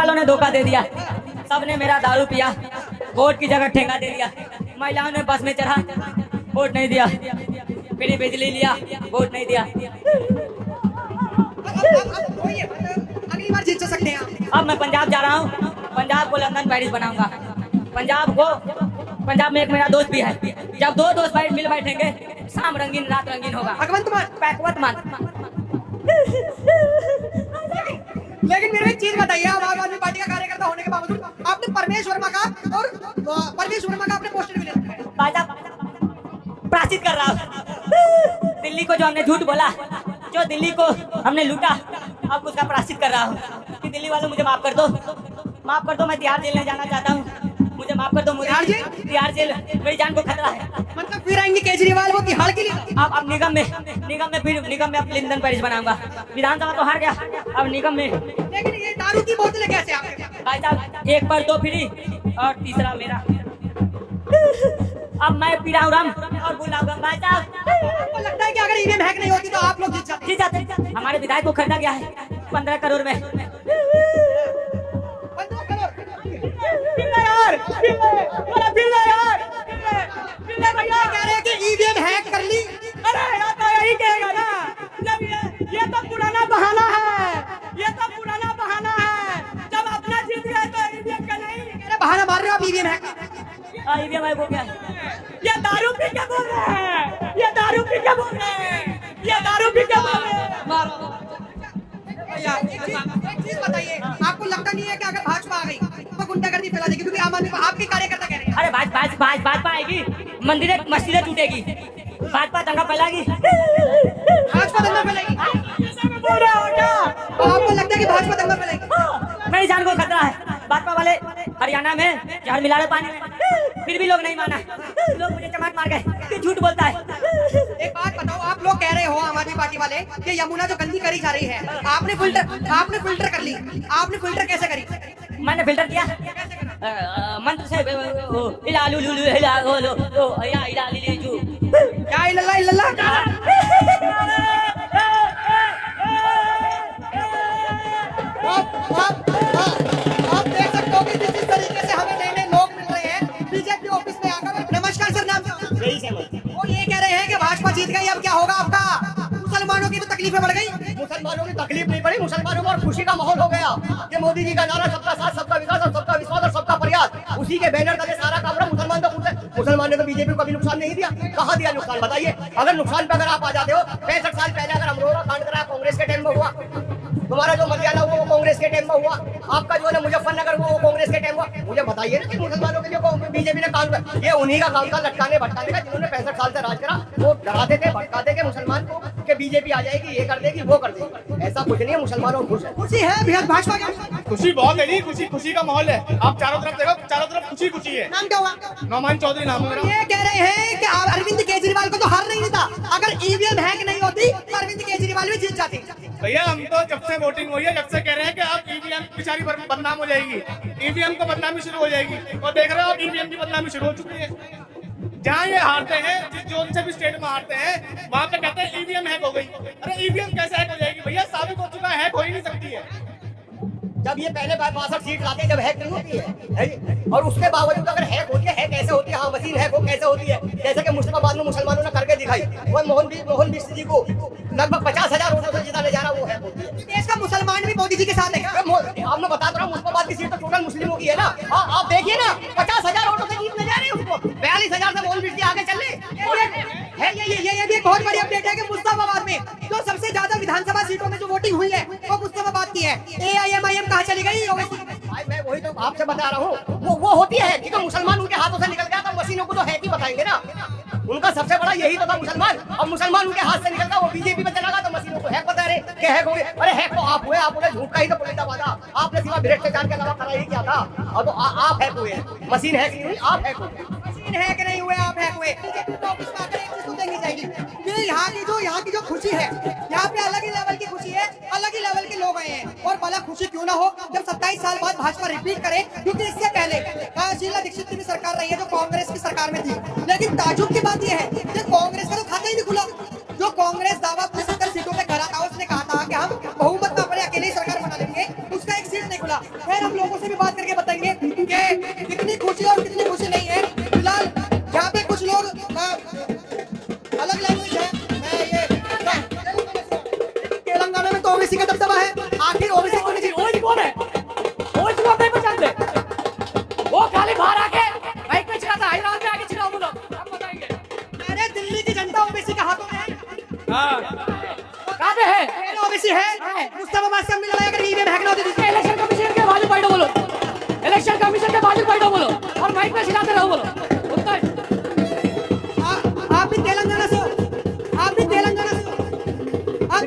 वालों ने धोखा दे दिया, सबने मेरा दारू पिया, वोट की जगह ठेंगा दे दिया। महिलाओं ने बस में चढ़ा, वोट नहीं दिया, फ्री बिजली लिया, वोट नहीं दिया। अगली बार जीत सकते हैं आप। अब मैं पंजाब जा रहा हूँ, पंजाब को लंदन पेरिस बनाऊंगा। पंजाब में एक मेरा दोस्त भी है, जब दो दोस्त भाई मिल बैठेंगे, शाम रंगीन रात रंगीन होगा। पैकवत मान। लेकिन मेरे को एक चीज बताइए, आप आम आदमी पार्टी का कार्यकर्ता होने के बावजूद आपने परवेश वर्मा का आपने पोस्टर भी ले रखा है। भाई साहब प्राचित कर रहा हूँ, दिल्ली को जो हमने झूठ बोला, जो दिल्ली को हमने लूटा, अब उसका प्राचित कर रहा हूँ कि दिल्ली वालों मुझे माफ कर दो, माफ कर दो। मैं तिहाड़ जेल नहीं जाना चाहता हूँ, मुझे माफ कर दो। मुझे तिहाड़ जेल मेरी जान को खतरा है। मतलब फिर आएंगे केजरीवाल वो तिहाड़ के लिए। अब निगम में अब लंदन पेरिस बनाऊंगा। विधानसभा तो हार गया, अब निगम में। लेकिन ये दारू की बोतलें कैसे आपके पास? भाई साहब एक पर दो फ्री और तीसरा मेरा। अब मैं पी रहा हूँ रम और बुलाऊंगा। भाई साहब आपको लगता है कि अगर ईवीएम हैक नहीं होती तो आप लोग जीत जाते? हमारे विधायक को खरीदा गया है 15 करोड़ में। 15 करोड़ भैया कह रहे हैं कि ईवीएम हैक कर ली। अरे यार तो यही कहेगा ना, जब ये तो पुराना बहाना है, ये तो पुराना बहाना है। जब अपना जीत गए तो ईवीएम का नहीं। अरे बहाना मार रहे हो आप ईवीएम हैक। ईवीएम हैक हो गया। ये दारू पी के बोल रहे हैं, ये दारू पी के बोल रहे हैं, ये दारू पी के बोल रहे हैं। भैया एक चीज बताइए, आपको लगता नहीं है कि अगर भाजपा आ गई तो गुंडागर्दी फैला देगी? क्योंकि आम आदमी आपके कार्यकर्ता कह रहे हैं। अरे भाजपा आएगी, मंदिरें मस्जिदें टूटेगी, भाजपा दंगा फैलाएगी। भाजपा दंगा फैलाएगी? बोल रहे हो क्या? तो आपको लगता है कि भाजपा दंगा फैलाएगी? मेरी जान को खतरा है। भाजपा वाले हरियाणा में जहर मिला रहे पानी में, फिर भी लोग नहीं माना, लोग मुझे चमाट मार गए कि झूठ बोलता है। एक बात बताओ, आप लोग कह रहे हो आम आदमी पार्टी वाले कि यमुना जो गंदी करी जा रही है, आपने फिल्टर कर ली। आपने फिल्टर कैसे करी? मैंने फिल्टर किया मंत्र से इलालू लुलू इलालो लो या इलाली जू क्या इल्लल्लाह इल्लल्लाह क्या? आप देख सकते हो कि जिस तरीके से हमें नए लोग मिल रहे हैं बीजेपी ऑफिस में आकर। नमस्कार सर, नाम वो ये कह रहे हैं कि भाजपा जीत गई, अब क्या होगा आपका? मुसलमानों की तो तकलीफें बढ़ गई। मुसलमानों की तकलीफ नहीं पड़ी, मुसलमानों में और खुशी का माहौल हो गया कि मोदी जी का नारा सबका साथ सबका विकास और सबका विश्वास और सबका प्रयास, उसी के बैनर तले सारा काम रहा। मुसलमान ने तो बीजेपी को कभी नुकसान नहीं दिया। कहाँ दिया नुकसान बताइए? अगर नुकसान पे अगर आप आ जाते हो, 65 साल पहले अगर अमरोहा कांड कराया कांग्रेस के टाइम में हुआ, तुम्हारा जो मध्यान्ह वो कांग्रेस के टाइम में हुआ, आपका जो है ना मुजफ्फरनगर वो कांग्रेस के टाइम हुआ। मुझे बताइए ना कि मुसलमानों के लिए बीजेपी ने काम किया। ये उन्हीं का काम था लटकाने भटकाने का, जिन्होंने 65 साल से राज करा। वो डराते थे भटकाते थे मुसलमान को कि बीजेपी आ जाएगी, ये कर देगी वो कर देगी। ऐसा कुछ नहीं है, मुसलमानों खुश है। खुशी है बेहद भाजपा की। खुशी बहुत है जी, खुशी का माहौल है। आप चारों तरफ देखो, चारों तरफ खुशी है। नाम क्या हुआ? नौमान चौधरी नाम है। ये कह रहे हैं कि अरविंद केजरीवाल को तो हार नहीं था, अगर ईवीएम हैक नहीं होती तो अरविंद केजरीवाल भी जीत जाते। भैया हम तो जब से वोटिंग हुई है, जब से कह रहे हैं कि अब ईवीएम बेचारी बदनाम हो जाएगी, ईवीएम को बदनामी शुरू हो जाएगी, और देख रहे हो अब ईवीएम की बदनामी शुरू हो चुकी है। जहाँ ये हारते हैं, जिस जोन से भी स्टेट में हारते हैं, वहाँ पे कहते हैं ईवीएम हैक हो गई। अरे ईवीएम कैसे हैक हो जाएगी भैया? साबित हो चुका है, हैक हो ही नहीं सकती है। जब ये पहले 62 सीट लाते हैं, जब हैक नहीं होती है, और उसके बावजूद अगर हैक होती है कैसे होती है? हाँ, मशीन हैक हो कैसे होती है? जैसे कि मुश्ताबाद में मुसलमानों ने करके दिखाई, वो मोहन बिष्ट जी को लगभग 50,000 वोटों से जिताने जा रहा, वो हैक होती है। देश का मुसलमान भी मोदी जी के साथ है। आपने बता रहा हूँ, मुश्ताबाद की सीट तो टोटल मुस्लिमों की है ना। आप देखिए ना, 50,000 वोटों से जीतने जा रहे हैं उसको, 42,000 से मोहन बिष्ट जी आगे चल रहे। ये भी एक बहुत बड़ी अपडेट है कि मुस्ताबाद में जो सबसे ज्यादा विधानसभा सीटों में जो वोटिंग हुई है वो मुस्ताबाद की है। AIMIM कहाँ चली गई? भाई मैं वही तो आपसे बता रहा हूँ, वो होती है कि मुसलमान उनके हाथों से निकल गया तो मशीनों को तो हैक ही बताएंगे ना। उनका सबसे बड़ा यही तो था मुसलमान, अब मुसलमान उनके हाथ से निकल गया, वो बीजेपी में चला गया तो मशीनों को हैक बता रहे कि हैक हो गए। अरे हैक तो आप हुए, आपने झूठ का ही तो पुलिंदा बांधा, आपने सिवा भ्रष्टाचार के अलावा करा ही क्या था? अब तो आप हैक हुए, मशीन हैक नहीं हुई, आप हैक हुए। मशीन हैक नहीं हुए, आप हैक हुए। यहाँ की जो खुशी है, यहाँ पे अलग ही लेवल की खुशी है, अलग ही लेवल के लोग आए हैं। और भला खुशी क्यों ना हो जब 27 साल बाद भाजपा रिपीट करे, क्योंकि इससे पहले शीला दीक्षित की भी सरकार रही है जो कांग्रेस की सरकार में थी। लेकिन ताजुब की बात यह है कि कांग्रेस का तो खाता ही नहीं खुला। जो कांग्रेस दावा अपने 70 सीटों पे करा था, उसने कहा था कि हम बहुमत में अपने अकेले ही सरकार बना लेंगे, उसका एक सीट नहीं खुला। फिर हम लोगों से भी बात करके बताएंगे कि कितनी खुशी और कितनी खुशी नहीं है। फिलहाल यहाँ पे कुछ लोग अलग लैंग्वेज है। मैं ये तेलंगाना में तो ओबीसी का दबदबा है, आखिर ओबीसी को नहीं। ओवैसी कौन है? ओवैसी को आप नहीं पहचानते? वो खाली बाहर आके माइक में चिल्लाता है, हैदराबाद में आके चिल्लाओ बोलो, हम बताएंगे। अरे दिल्ली की जनता ओबीसी का हाथों में है। कहाँ पे है? ओबीसी है। मुस्तफा बादशाह ने लड़ाई कर ईवीएम हैक ना होती थी। इलेक्शन कमीशन के बाजू बैठो बोलो, इलेक्शन कमीशन के बाजू बैठो बोलो और माइक में चिल्लाते रहो बोलो, उतना ही। आप भी तेलंगाना से हो? आप भी तेलंगाना से हो? आप